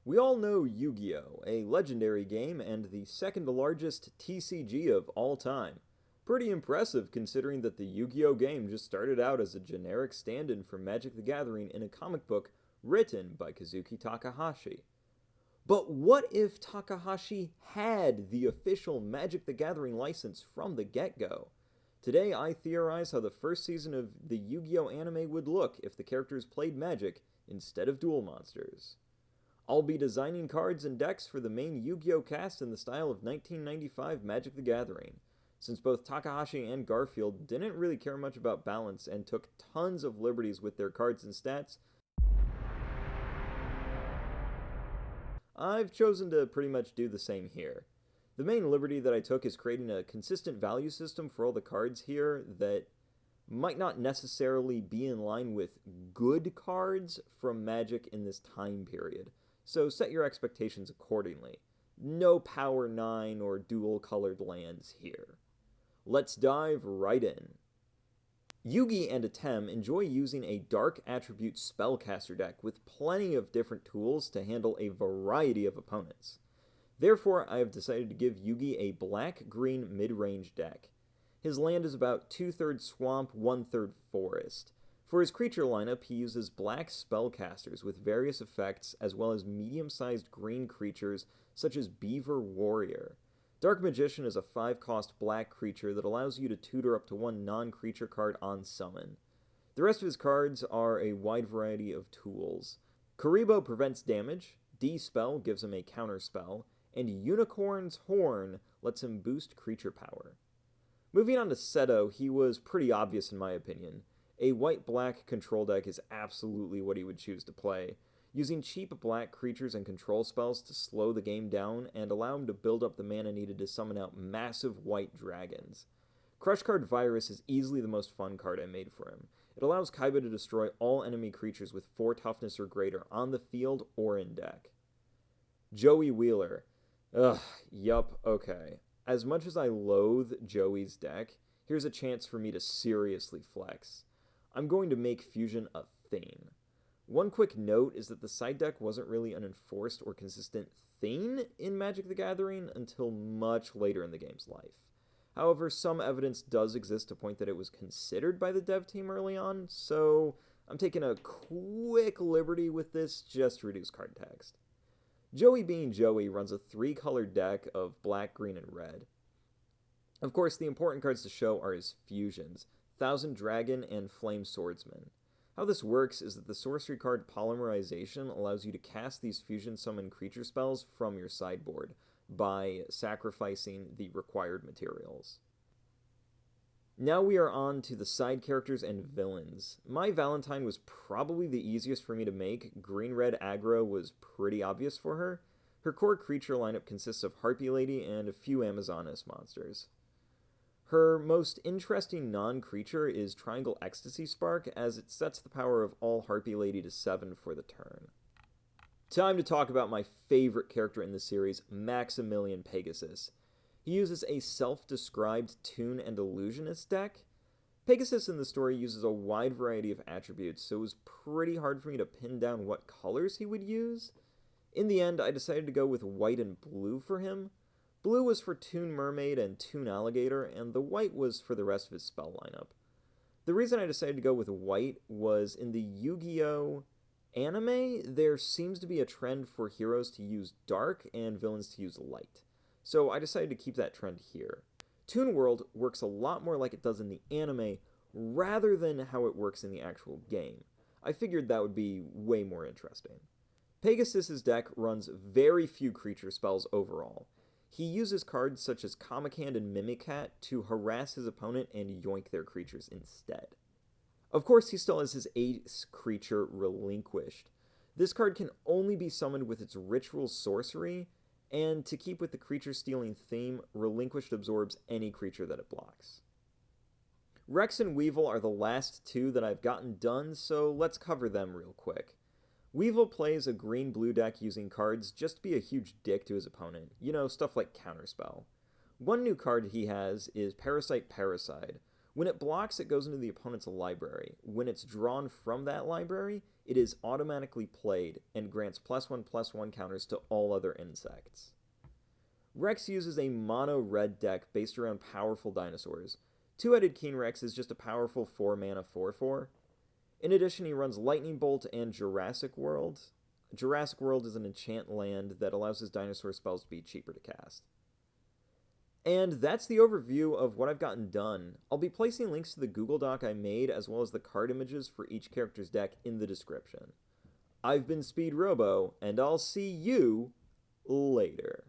We all know Yu-Gi-Oh!, a legendary game and the second largest TCG of all time. Pretty impressive considering that the Yu-Gi-Oh! Game just started out as a generic stand-in for Magic the Gathering in a comic book written by Kazuki Takahashi. But what if Takahashi had the official Magic the Gathering license from the get-go? Today I theorize how the first season of the Yu-Gi-Oh! Anime would look if the characters played Magic instead of duel monsters. I'll be designing cards and decks for the main Yu-Gi-Oh! Cast in the style of 1995 Magic the Gathering. Since both Takahashi and Garfield didn't really care much about balance and took tons of liberties with their cards and stats, I've chosen to pretty much do the same here. The main liberty that I took is creating a consistent value system for all the cards here that might not necessarily be in line with good cards from Magic in this time period, so set your expectations accordingly. No Power 9 or dual-colored lands here. Let's dive right in. Yugi and Atem enjoy using a dark attribute spellcaster deck with plenty of different tools to handle a variety of opponents. Therefore, I have decided to give Yugi a black-green mid-range deck. His land is about 2/3 swamp, 1/3 forest. For his creature lineup, he uses black spellcasters with various effects, as well as medium-sized green creatures such as Beaver Warrior. Dark Magician is a 5-cost black creature that allows you to tutor up to one non-creature card on summon. The rest of his cards are a wide variety of tools. Kuribo prevents damage, D-Spell gives him a counterspell, and Unicorn's Horn lets him boost creature power. Moving on to Seto, he was pretty obvious in my opinion. A white-black control deck is absolutely what he would choose to play, using cheap black creatures and control spells to slow the game down and allow him to build up the mana needed to summon out massive white dragons. Crush Card Virus is easily the most fun card I made for him. It allows Kaiba to destroy all enemy creatures with 4 toughness or greater on the field or in deck. Joey Wheeler. Yup, okay. As much as I loathe Joey's deck, here's a chance for me to seriously flex. I'm going to make Fusion a thing. One quick note is that the side deck wasn't really an enforced or consistent thing in Magic the Gathering until much later in the game's life. However, some evidence does exist to point that it was considered by the dev team early on, so I'm taking a quick liberty with this just to reduce card text. Joey being Joey runs a 3-colored deck of black, green, and red. Of course, the important cards to show are his fusions, Thousand Dragon and Flame Swordsman. How this works is that the sorcery card Polymerization allows you to cast these fusion summon creature spells from your sideboard by sacrificing the required materials. Now we are on to the side characters and villains. My Valentine was probably the easiest for me to make. Green-red aggro was pretty obvious for her. Her core creature lineup consists of Harpy Lady and a few Amazoness monsters. Her most interesting non-creature is Triangle Ecstasy Spark, as it sets the power of all Harpy Lady to 7 for the turn. Time to talk about my favorite character in the series, Maximilian Pegasus. He uses a self-described Toon and Illusionist deck. Pegasus in the story uses a wide variety of attributes, so it was pretty hard for me to pin down what colors he would use. In the end, I decided to go with white and blue for him. Blue was for Toon Mermaid and Toon Alligator, and the white was for the rest of his spell lineup. The reason I decided to go with white was in the Yu-Gi-Oh! Anime, there seems to be a trend for heroes to use dark and villains to use light. So I decided to keep that trend here. Toon World works a lot more like it does in the anime, rather than how it works in the actual game. I figured that would be way more interesting. Pegasus's deck runs very few creature spells overall. He uses cards such as Comic Hand and Mimicat to harass his opponent and yoink their creatures instead. Of course, he still has his ace creature, Relinquished. This card can only be summoned with its Ritual Sorcery, and to keep with the creature-stealing theme, Relinquished absorbs any creature that it blocks. Rex and Weevil are the last two that I've gotten done, so let's cover them real quick. Weevil plays a green-blue deck using cards just to be a huge dick to his opponent. You know, stuff like Counterspell. One new card he has is Parasite Parricide, When it blocks, it goes into the opponent's library. When it's drawn from that library, it is automatically played and grants +1/+1 counters to all other insects. Rex uses a mono-red deck based around powerful dinosaurs. Two-Headed King Rex is just a powerful 4-mana 4/4. In addition, he runs Lightning Bolt and Jurassic World. Jurassic World is an enchant land that allows his dinosaur spells to be cheaper to cast. And that's the overview of what I've gotten done. I'll be placing links to the Google Doc I made as well as the card images for each character's deck in the description. I've been Speedrobo, and I'll see you later.